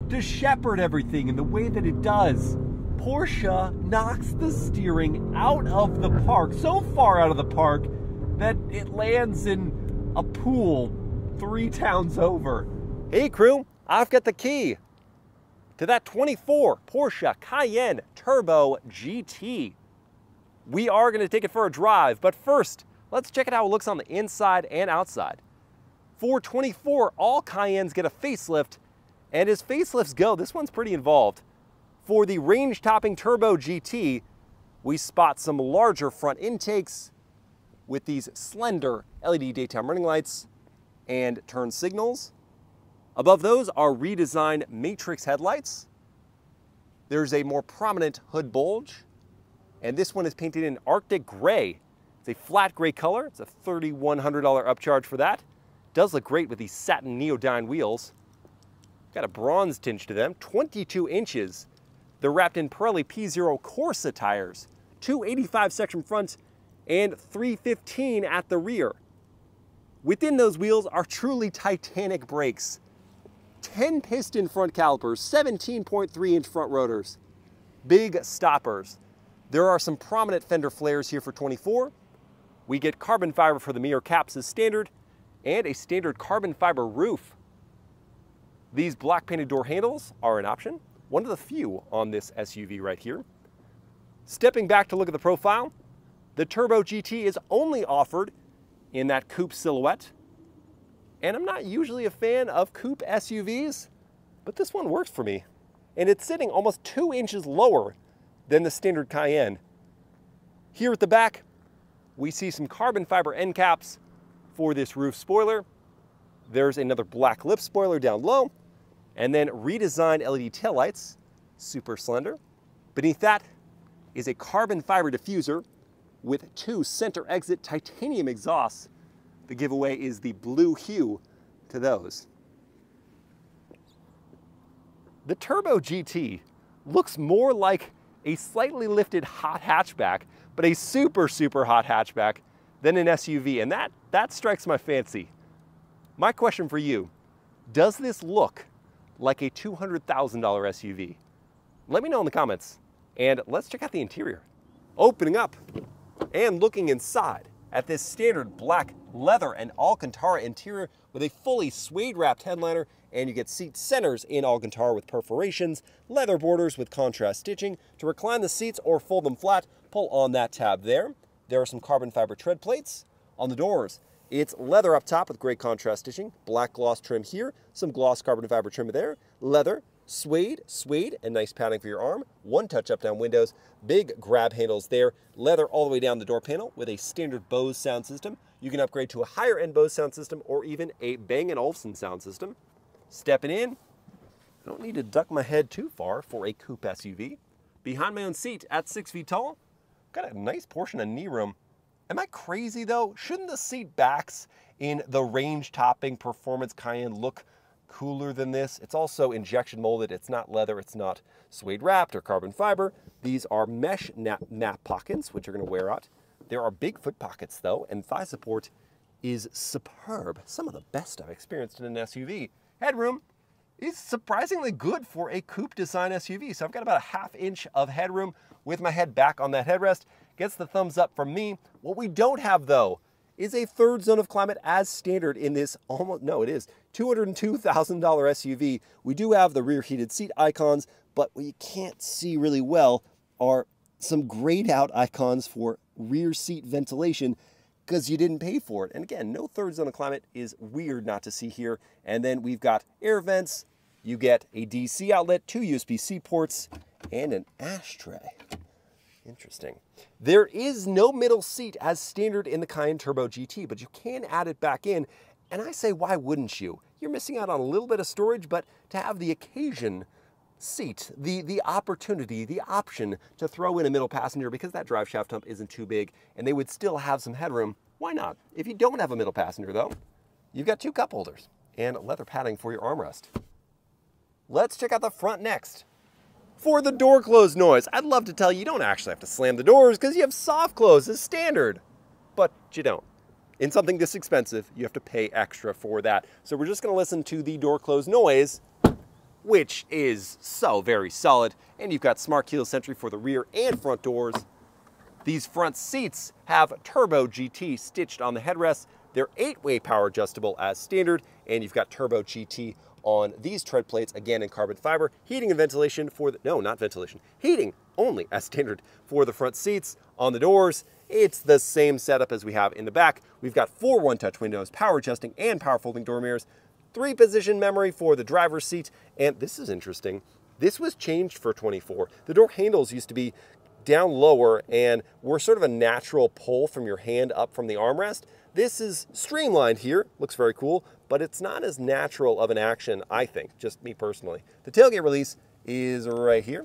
to shepherd everything in the way that it does. Porsche knocks the steering out of the park, so far out of the park that it lands in a pool 3 towns over. Hey crew, I've got the key to that 24 Porsche Cayenne Turbo GT. We are going to take it for a drive, but first, let's check out how it looks on the inside and outside. For 24, all Cayennes get a facelift, and as facelifts go, this one's pretty involved. For the range-topping Turbo GT, we spot some larger front intakes with these slender LED daytime running lights and turn signals. Above those are redesigned matrix headlights. There's a more prominent hood bulge, and this one is painted in Arctic gray. It's a flat gray color. It's a $3,100 upcharge for that. Does look great with these satin neodyne wheels. Got a bronze tinge to them, 22 inches. They're wrapped in Pirelli P0 Corsa tires, 285 section front and 315 at the rear. Within those wheels are truly titanic brakes. 10 piston front calipers, 17.3 inch front rotors, big stoppers. There are some prominent fender flares here for 24. We get carbon fiber for the mirror caps as standard, and a standard carbon fiber roof. These black painted door handles are an option, one of the few on this SUV right here. Stepping back to look at the profile, the Turbo GT is only offered in that coupe silhouette. And I'm not usually a fan of coupe SUVs, but this one works for me. And it's sitting almost 2 inches lower than the standard Cayenne. Here at the back, we see some carbon fiber end caps for this roof spoiler. There's another black lip spoiler down low, and then redesigned LED taillights, super slender. Beneath that is a carbon fiber diffuser with 2 center exit titanium exhausts. The giveaway is the blue hue to those. The Turbo GT looks more like a slightly lifted hot hatchback, but a super, super hot hatchback than an SUV, and that strikes my fancy. My question for you, does this look like a $200,000 SUV? Let me know in the comments, and let's check out the interior. Opening up and looking inside at this standard black leather and Alcantara interior with a fully suede-wrapped headliner, and you get seat centers in Alcantara with perforations, leather borders with contrast stitching. To recline the seats or fold them flat, pull on that tab there. There are some carbon fiber tread plates. On the doors, it's leather up top with gray contrast stitching, black gloss trim here, some gloss carbon fiber trim there, leather, suede, and nice padding for your arm, 1 touch up down windows, big grab handles there, leather all the way down the door panel with a standard Bose sound system. You can upgrade to a higher end Bose sound system or even a Bang & Olufsen sound system. Stepping in, I don't need to duck my head too far for a coupe SUV. Behind my own seat at 6 feet tall, got a nice portion of knee room. Am I crazy though? Shouldn't the seat backs in the range-topping performance Cayenne look cooler than this? It's also injection molded. It's not leather. It's not suede wrapped or carbon fiber. These are mesh nap pockets, which are going to wear out. There are big foot pockets though, and thigh support is superb. Some of the best I've experienced in an SUV. Headroom is surprisingly good for a coupe design SUV. So I've got about a ½ inch of headroom with my head back on that headrest. Gets the thumbs up from me. What we don't have though is a third zone of climate as standard in this $202,000 SUV. We do have the rear heated seat icons, but what you can't see really well are some grayed out icons for rear seat ventilation because you didn't pay for it. And again, no third zone of climate is weird not to see here. And then we've got air vents. You get a DC outlet, 2 USB-C ports, and an ashtray. Interesting. There is no middle seat as standard in the Cayenne Turbo GT, but you can add it back in. And I say, why wouldn't you? You're missing out on a little bit of storage, but to have the occasion seat, the opportunity, the option to throw in a middle passenger because that drive shaft hump isn't too big and they would still have some headroom, why not? If you don't have a middle passenger though, you've got 2 cup holders and leather padding for your armrest. Let's check out the front next. For the door close noise, I'd love to tell you don't actually have to slam the doors because you have soft close as standard, but you don't. In something this expensive, you have to pay extra for that. So we're just gonna listen to the door close noise which is so very solid. And you've got smart keyless entry for the rear and front doors. These front seats have Turbo GT stitched on the headrests. They're 8-way power adjustable as standard, and you've got Turbo GT on these tread plates, again in carbon fiber. Heating and ventilation for the, no, not ventilation, heating only as standard for the front seats. On the doors, it's the same setup as we have in the back. We've got 4 one-touch windows, power adjusting and power folding door mirrors, 3-position memory for the driver's seat, and this is interesting. This was changed for 24. The door handles used to be down lower and were sort of a natural pull from your hand up from the armrest. This is streamlined here, looks very cool, but it's not as natural of an action, I think, just me personally. The tailgate release is right here.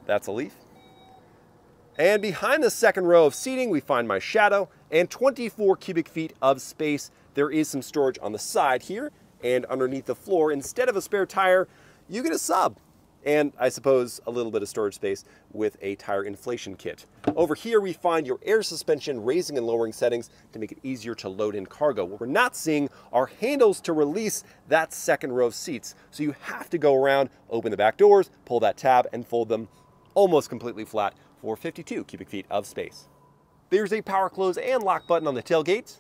That's a leaf. And behind the second row of seating, we find my shadow and 24 cubic feet of space. There is some storage on the side here, and underneath the floor, instead of a spare tire, you get a sub. And I suppose a little bit of storage space with a tire inflation kit. Over here we find your air suspension raising and lowering settings to make it easier to load in cargo. What we're not seeing are handles to release that second row of seats. So you have to go around, open the back doors, pull that tab, and fold them almost completely flat for 52 cubic feet of space. There's a power close and lock button on the tailgate.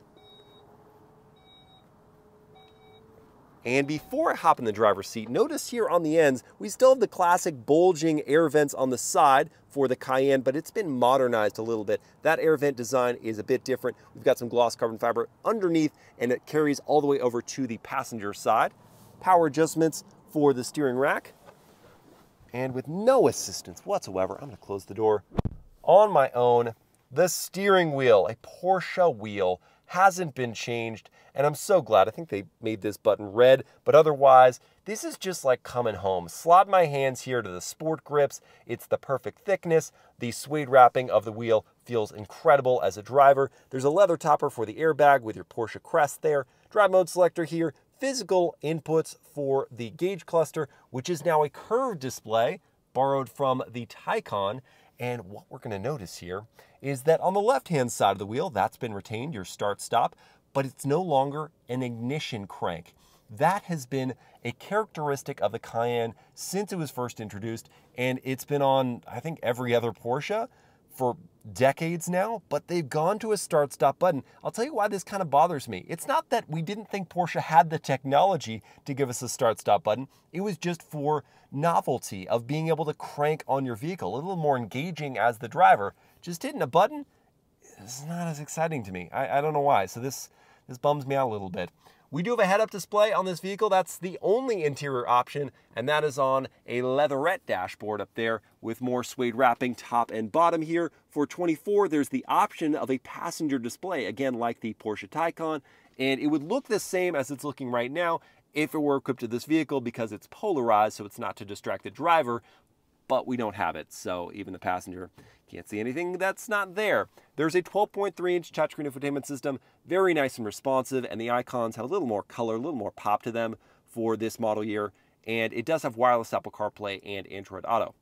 And before I hop in the driver's seat, notice here on the ends, we still have the classic bulging air vents on the side for the Cayenne, but it's been modernized a little bit. That air vent design is a bit different. We've got some gloss carbon fiber underneath, and it carries all the way over to the passenger side. Power adjustments for the steering rack. And with no assistance whatsoever, I'm gonna close the door on my own. The steering wheel, a Porsche wheel, hasn't been changed, and I'm so glad. I think they made this button red, but otherwise, this is just like coming home. Slide my hands here to the sport grips. It's the perfect thickness. The suede wrapping of the wheel feels incredible as a driver. There's a leather topper for the airbag with your Porsche crest there. Drive mode selector here. Physical inputs for the gauge cluster, which is now a curved display borrowed from the Taycan. And what we're going to notice here is that on the left-hand side of the wheel, that's been retained, your start-stop, but it's no longer an ignition crank. That has been a characteristic of the Cayenne since it was first introduced, and it's been on, I think, every other Porsche for decades now, but they've gone to a start-stop button. I'll tell you why this kind of bothers me. It's not that we didn't think Porsche had the technology to give us a start-stop button. It was just for novelty of being able to crank on your vehicle, a little more engaging as the driver. Just hitting a button is not as exciting to me. I don't know why, so this bums me out a little bit. We do have a head-up display on this vehicle. That's the only interior option, and that is on a leatherette dashboard up there with more suede wrapping top and bottom here. For 24, there's the option of a passenger display, again, like the Porsche Taycan, and it would look the same as it's looking right now if it were equipped to this vehicle because it's polarized, so it's not to distract the driver, but we don't have it, so even the passenger can't see anything that's not there. There's a 12.3-inch touchscreen infotainment system, very nice and responsive, and the icons have a little more color, a little more pop to them for this model year, and it does have wireless Apple CarPlay and Android Auto.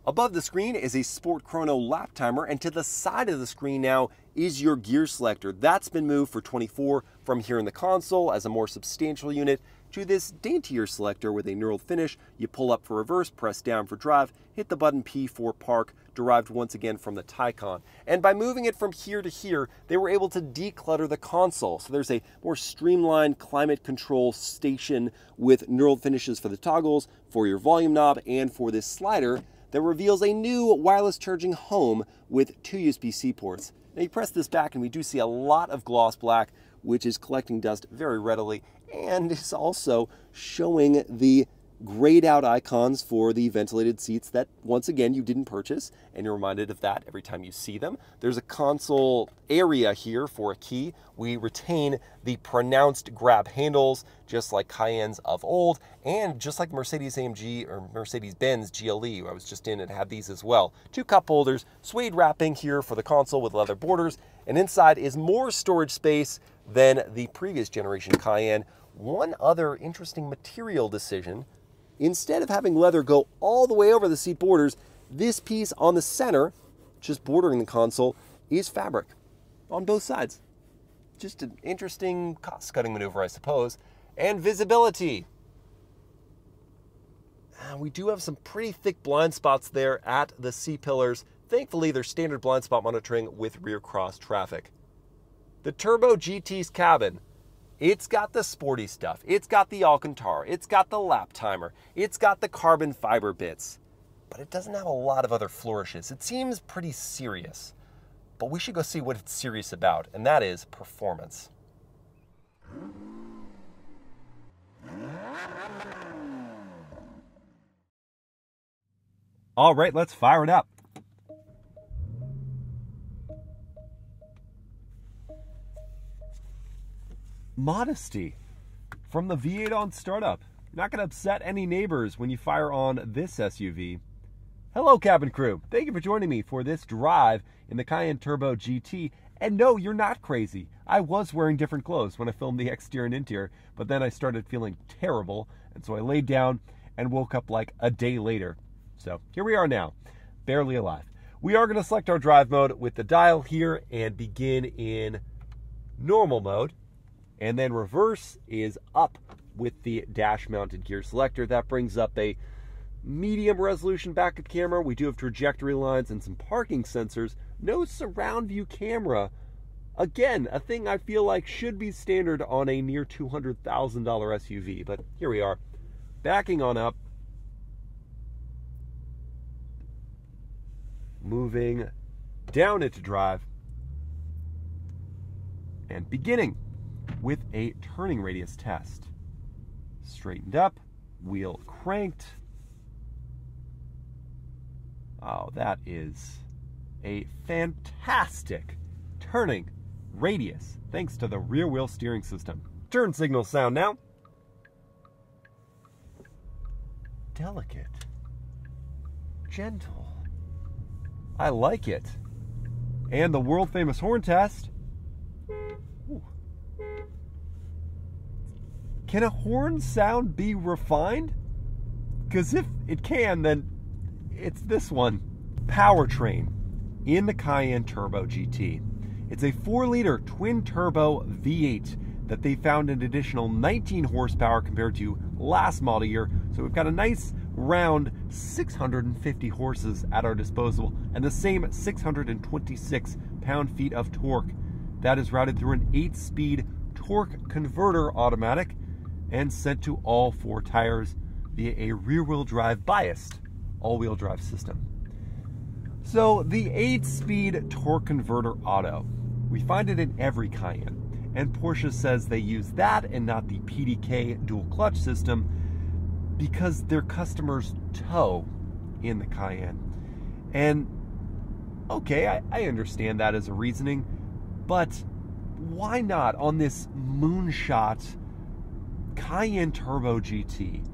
Above the screen is a Sport Chrono lap timer, and to the side of the screen now is your gear selector. That's been moved for 24 from here in the console as a more substantial unit to this daintier selector with a knurled finish. You pull up for reverse, press down for drive, hit the button P for park, derived once again from the Taycan. And by moving it from here to here, they were able to declutter the console. So there's a more streamlined climate control station with knurled finishes for the toggles, for your volume knob, and for this slider that reveals a new wireless charging home with 2 USB-C ports. Now you press this back and we do see a lot of gloss black, which is collecting dust very readily, and is also showing the grayed out icons for the ventilated seats that, once again, you didn't purchase, and you're reminded of that every time you see them. There's a console area here for a key. We retain the pronounced grab handles, just like Cayennes of old, and just like Mercedes-AMG or Mercedes-Benz GLE, I was just in and had these as well. 2 cup holders, suede wrapping here for the console with leather borders, and inside is more storage space than the previous generation Cayenne. One other interesting material decision: instead of having leather go all the way over the seat borders, this piece on the center, just bordering the console, is fabric on both sides. Just an interesting cost-cutting maneuver, I suppose. And visibility. we do have some pretty thick blind spots there at the C-pillars. Thankfully, they're standard blind spot monitoring with rear cross traffic. The Turbo GT's cabin, it's got the sporty stuff. It's got the Alcantara. It's got the lap timer. It's got the carbon fiber bits. But it doesn't have a lot of other flourishes. It seems pretty serious. But we should go see what it's serious about, and that is performance. All right, let's fire it up. Modesty from the V8 on startup. You're not going to upset any neighbors when you fire on this SUV. Hello, cabin crew. Thank you for joining me for this drive in the Cayenne Turbo GT. And no, you're not crazy. I was wearing different clothes when I filmed the exterior and interior, but then I started feeling terrible, and so I laid down and woke up like a day later. So here we are now, barely alive. We are going to select our drive mode with the dial here and begin in normal mode. And then reverse is up with the dash mounted gear selector. That brings up a medium resolution backup camera. We do have trajectory lines and some parking sensors. No surround view camera. Again, a thing I feel like should be standard on a near $200,000 SUV. But here we are, backing on up. Moving down into drive. And beginning with a turning radius test. Straightened up, wheel cranked. Oh, that is a fantastic turning radius, thanks to the rear wheel steering system. Turn signal sound now. Delicate. Gentle. I like it. And the world famous horn test. Ooh. Can a horn sound be refined? Because if it can, then it's this one. Powertrain in the Cayenne Turbo GT. It's a 4-liter twin-turbo V8 that they found an additional 19 horsepower compared to last model year. So we've got a nice round 650 horses at our disposal and the same 626 pound-feet of torque. That is routed through an 8-speed torque converter automatic and sent to all 4 tires via a rear-wheel drive biased all-wheel drive system. So the 8-speed torque converter auto, we find it in every Cayenne, and Porsche says they use that and not the PDK dual clutch system because their customers tow in the Cayenne. And okay, I understand that as a reasoning, but why not on this moonshot Cayenne Turbo GT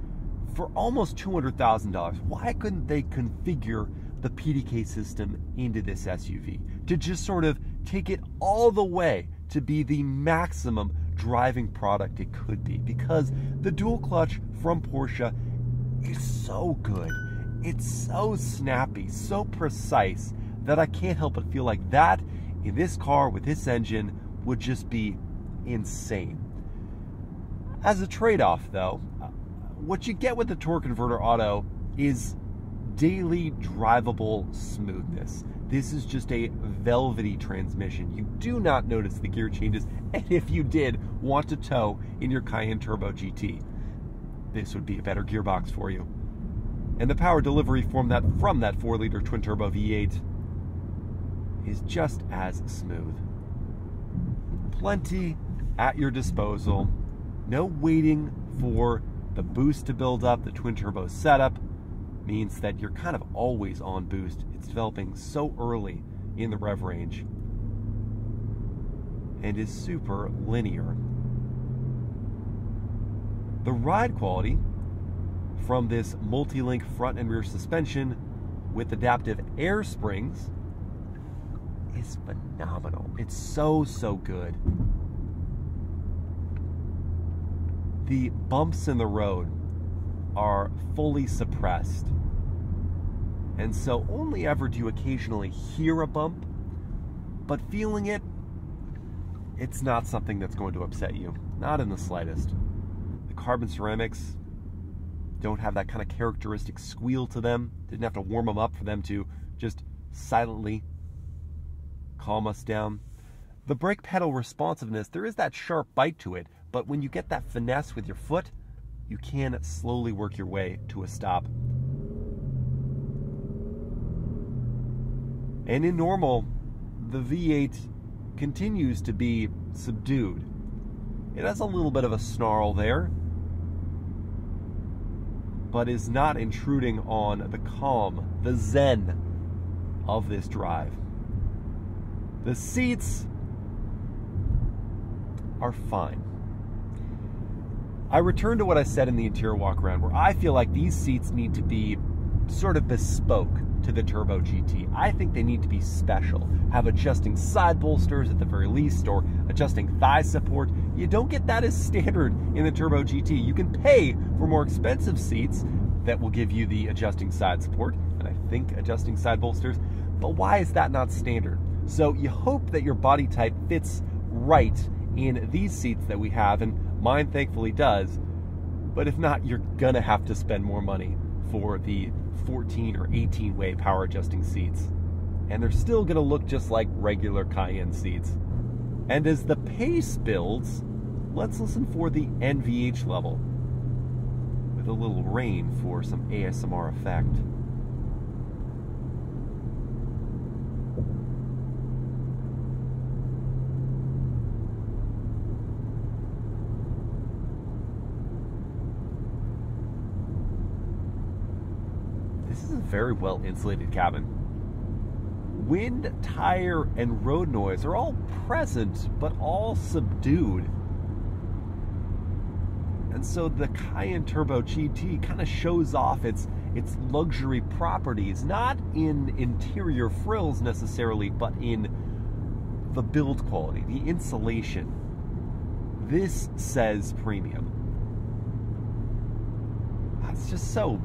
for almost $200,000? Why couldn't they configure the PDK system into this SUV to just sort of take it all the way to be the maximum driving product it could be? Because the dual clutch from Porsche is so good. It's so snappy, so precise that I can't help but feel like that in this car with this engine would just be insane. As a trade-off though, what you get with the torque converter auto is daily drivable smoothness. This is just a velvety transmission. You do not notice the gear changes, and if you did want to tow in your Cayenne Turbo GT, this would be a better gearbox for you. And the power delivery from that 4-liter twin-turbo V8 is just as smooth. Plenty at your disposal. No waiting for the boost to build up. The twin-turbo setup means that you're kind of always on boost. It's developing so early in the rev range and is super linear. The ride quality from this multi-link front and rear suspension with adaptive air springs is phenomenal. It's so good. The bumps in the road are fully suppressed, and so only ever do you occasionally hear a bump, but feeling it, it's not something that's going to upset you, not in the slightest. The carbon ceramics don't have that kind of characteristic squeal to them. Didn't have to warm them up for them to just silently calm us down. The brake pedal responsiveness, there is that sharp bite to it, but when you get that finesse with your foot, you can slowly work your way to a stop. And in normal, the V8 continues to be subdued. It has a little bit of a snarl there, but is not intruding on the calm, the zen of this drive. The seats are fine. I return to what I said in the interior walk around, where I feel like these seats need to be sort of bespoke to the Turbo GT. I think they need to be special. Have adjusting side bolsters at the very least, or adjusting thigh support. You don't get that as standard in the Turbo GT. You can pay for more expensive seats that will give you the adjusting side support, and I think adjusting side bolsters, but why is that not standard? So you hope that your body type fits right in these seats that we have, and mine thankfully does, but if not, you're gonna have to spend more money for the 14 or 18 way power adjusting seats, and they're still gonna look just like regular Cayenne seats. And as the pace builds, let's listen for the NVH level with a little rain for some ASMR effect. This is a very well insulated cabin. Wind, tire, and road noise are all present, but all subdued. And so the Cayenne Turbo GT kind of shows off its luxury properties, not in interior frills necessarily, but in the build quality, the insulation. This says premium. It's just so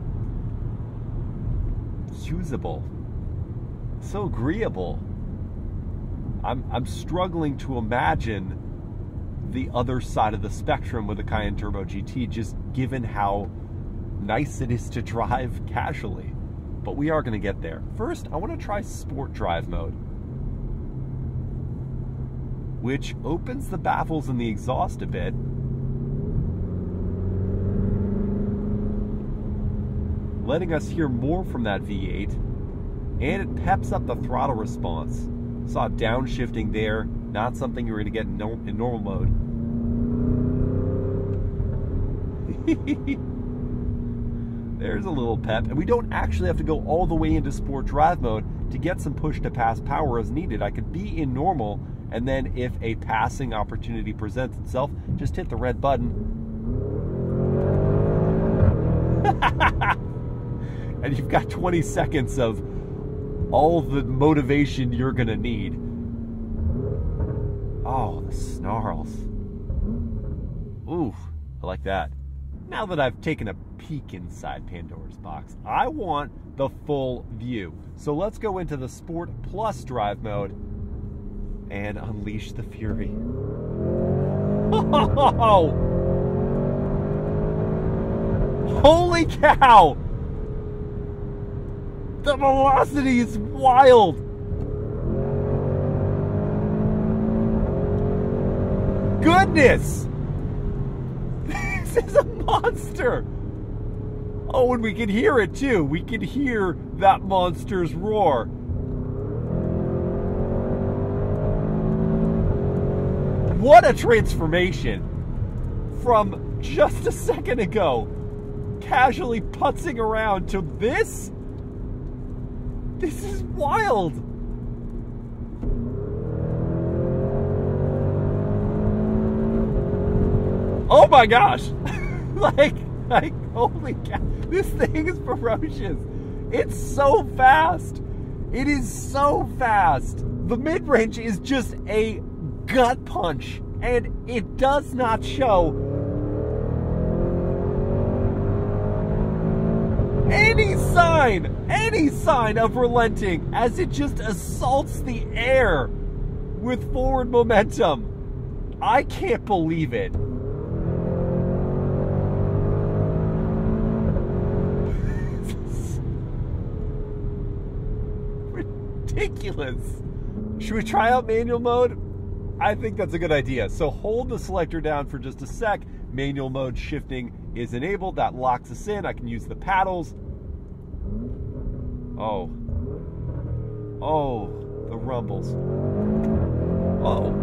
usable, so agreeable. I'm struggling to imagine the other side of the spectrum with the Cayenne Turbo GT, just given how nice it is to drive casually. But we are going to get there. First, I want to try Sport Drive mode, which opens the baffles and the exhaust a bit. Letting us hear more from that V8, and it peps up the throttle response. Saw downshifting there, not something you're going to get in normal mode. There's a little pep, and we don't actually have to go all the way into Sport Drive mode to get some push-to-pass power as needed. I could be in normal, and then if a passing opportunity presents itself, just hit the red button. And you've got 20 seconds of all the motivation you're gonna need. Oh, the snarls. Ooh, I like that. Now that I've taken a peek inside Pandora's box, I want the full view. So let's go into the Sport Plus drive mode and unleash the fury. Oh! Holy cow! The velocity is wild! Goodness! This is a monster! Oh, and we can hear it too. We can hear that monster's roar. What a transformation from just a second ago, casually putzing around, to this? This is wild. Oh my gosh. like, holy cow. This thing is ferocious. It's so fast. It is so fast. The mid-range is just a gut punch, and it does not show any sign of relenting as it just assaults the air with forward momentum. I can't believe it. ridiculous. Should we try out manual mode? I think that's a good idea. So hold the selector down for just a sec. Manual mode shifting is enabled. That locks us in. I can use the paddles. Oh. Oh, the rumbles. Oh.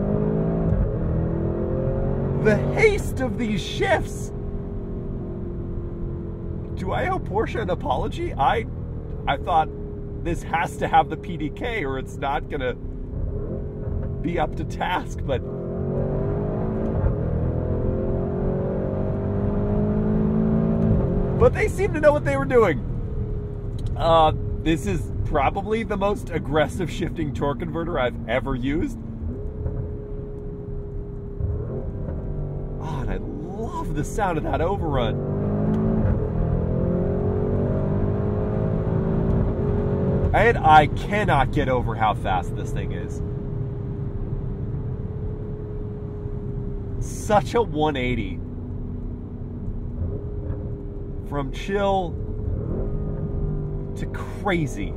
The haste of these shifts. Do I owe Porsche an apology? I thought this has to have the PDK or it's not gonna be up to task, but they seem to know what they were doing. This is probably the most aggressive shifting torque converter I've ever used. Oh, and I love the sound of that overrun. And I cannot get over how fast this thing is. Such a 180. From chill to crazy.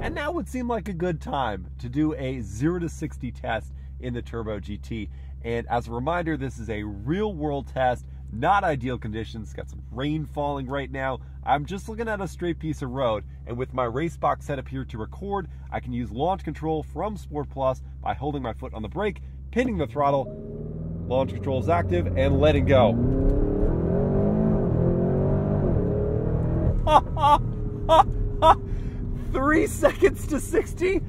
And now would seem like a good time to do a 0 to 60 test in the Turbo GT. And as a reminder, this is a real world test, not ideal conditions. Got some rain falling right now. I'm just looking at a straight piece of road, and with my race box set up here to record, I can use launch control from Sport Plus by holding my foot on the brake, pinning the throttle, launch control is active, and letting go. 3 seconds to 60.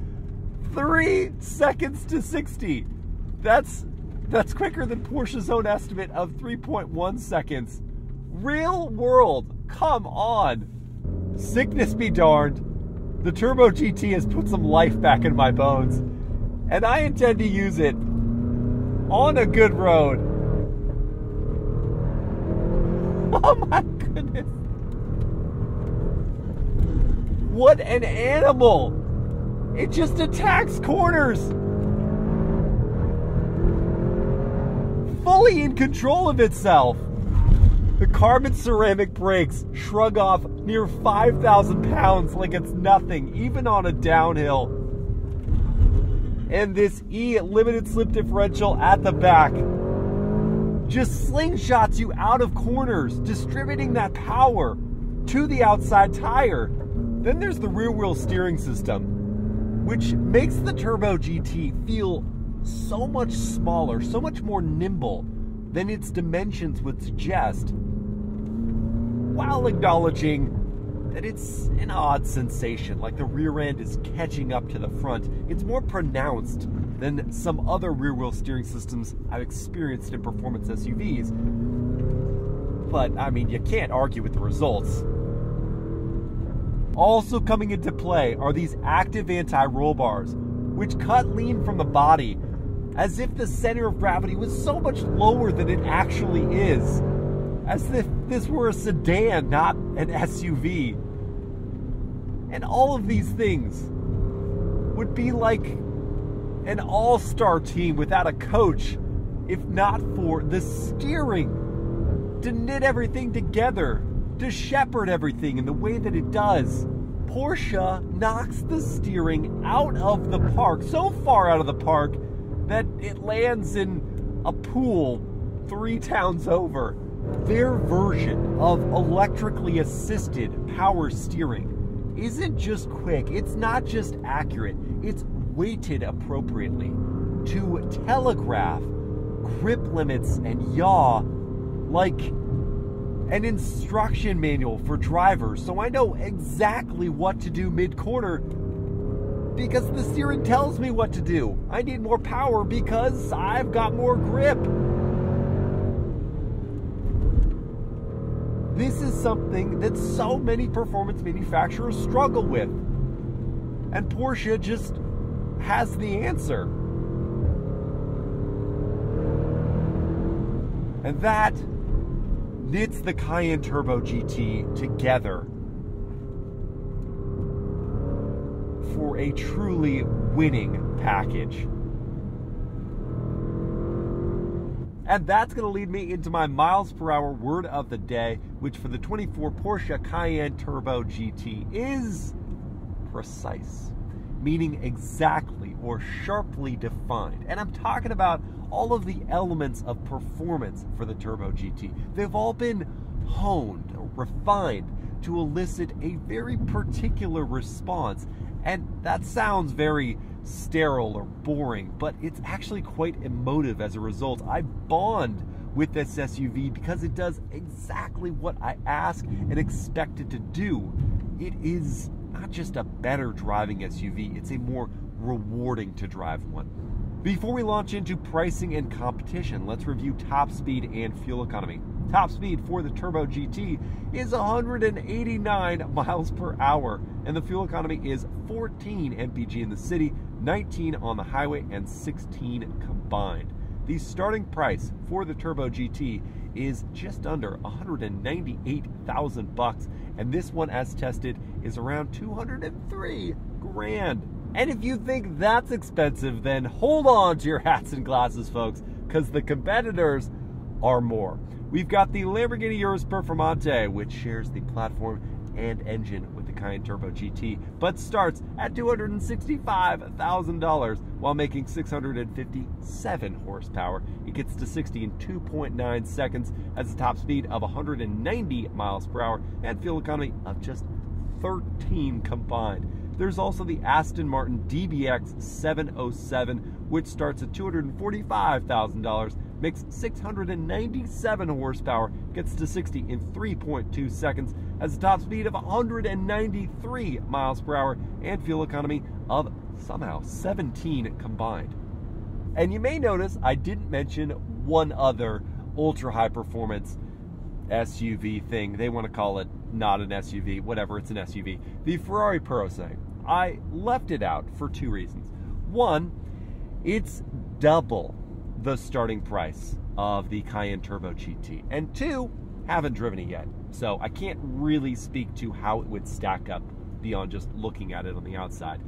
3 seconds to 60. That's quicker than Porsche's own estimate of 3.1 seconds. Real world, come on. Sickness be darned. The Turbo GT has put some life back in my bones, and I intend to use it on a good road. Oh my goodness. What an animal. It just attacks corners. Fully in control of itself. The carbon ceramic brakes shrug off near 5,000 pounds like it's nothing, even on a downhill. And this E limited slip differential at the back just slingshots you out of corners, distributing that power to the outside tire. Then there's the rear wheel steering system, which makes the Turbo GT feel so much smaller, so much more nimble than its dimensions would suggest, while acknowledging that it's an odd sensation, like the rear end is catching up to the front. It's more pronounced than some other rear wheel steering systems I've experienced in performance SUVs. But, I mean, you can't argue with the results. Also coming into play are these active anti-roll bars, which cut lean from the body, as if the center of gravity was so much lower than it actually is. As if this were a sedan, not an SUV. And all of these things would be like an all-star team without a coach, if not for the steering, to knit everything together, to shepherd everything in the way that it does. Porsche knocks the steering out of the park, so far out of the park that it lands in a pool 3 towns over. Their version of electrically assisted power steering isn't just quick, it's not just accurate, it's weighted appropriately to telegraph grip limits and yaw like an instruction manual for drivers, so I know exactly what to do mid-corner because the steering tells me what to do. I need more power because I've got more grip. This is something that so many performance manufacturers struggle with, and Porsche just has the answer. And that knits the Cayenne Turbo GT together for a truly winning package. And that's going to lead me into my miles per hour word of the day, which for the 24 Porsche Cayenne Turbo GT is precise, meaning exactly or sharply defined. And I'm talking about all of the elements of performance for the Turbo GT. They've all been honed or refined to elicit a very particular response. And that sounds very sterile or boring, but it's actually quite emotive as a result. I bond with this SUV because it does exactly what I ask and expect it to do. It is not just a better driving SUV, it's a more rewarding to drive one. Before we launch into pricing and competition, let's review top speed and fuel economy. Top speed for the Turbo GT is 189 miles per hour, and the fuel economy is 14 mpg in the city, 19 on the highway, and 16 combined. The starting price for the Turbo GT is just under $198,000, and this one, as tested, is around 203 grand. And if you think that's expensive, then hold on to your hats and glasses, folks, because the competitors are more. We've got the Lamborghini Urus Performante, which shares the platform and engine with the Cayenne Turbo GT, but starts at $265,000 while making 657 horsepower. It gets to 60 in 2.9 seconds, has a top speed of 190 miles per hour and fuel economy of just 13 combined. There's also the Aston Martin DBX 707, which starts at $245,000, makes 697 horsepower, gets to 60 in 3.2 seconds, has a top speed of 193 miles per hour, and fuel economy of somehow 17 combined. And you may notice I didn't mention one other ultra high performance SUV thing. They want to call it not an SUV, whatever, it's an SUV. The Ferrari ProSang. I left it out for two reasons. One, it's double the starting price of the Cayenne Turbo GT. And two, haven't driven it yet. So I can't really speak to how it would stack up beyond just looking at it on the outside.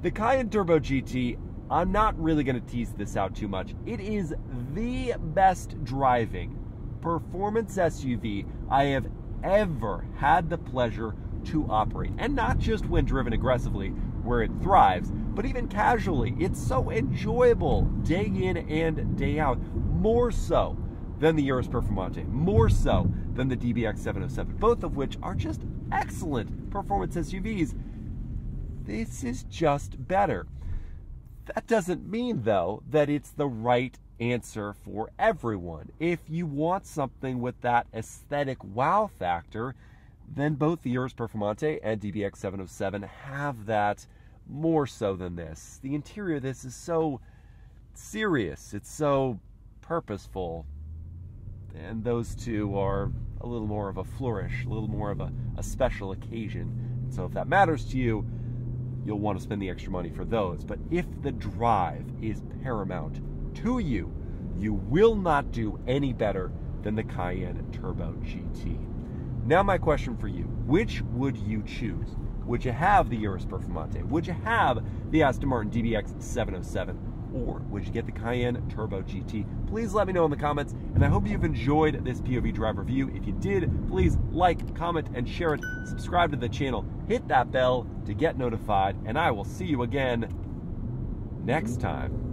The Cayenne Turbo GT, I'm not really going to tease this out too much. It is the best driving performance SUV I have ever had the pleasure to operate. And not just when driven aggressively, where it thrives, but even casually. It's so enjoyable day in and day out, more so than the Urus Performante, more so than the DBX 707, both of which are just excellent performance SUVs. This is just better. That doesn't mean, though, that it's the right answer for everyone. If you want something with that aesthetic wow factor, then both the Urus Performante and DBX 707 have that more so than this. The interior of this is so serious, it's so purposeful, and those two are a little more of a flourish, a little more of a special occasion. So if that matters to you, you'll want to spend the extra money for those. But if the drive is paramount to you, you will not do any better than the Cayenne Turbo GT. Now my question for you, which would you choose? Would you have the Urus Performante? Would you have the Aston Martin DBX 707? Or would you get the Cayenne Turbo GT? Please let me know in the comments, and I hope you've enjoyed this POV drive review. If you did, please like, comment, and share it. Subscribe to the channel, hit that bell to get notified, and I will see you again next time.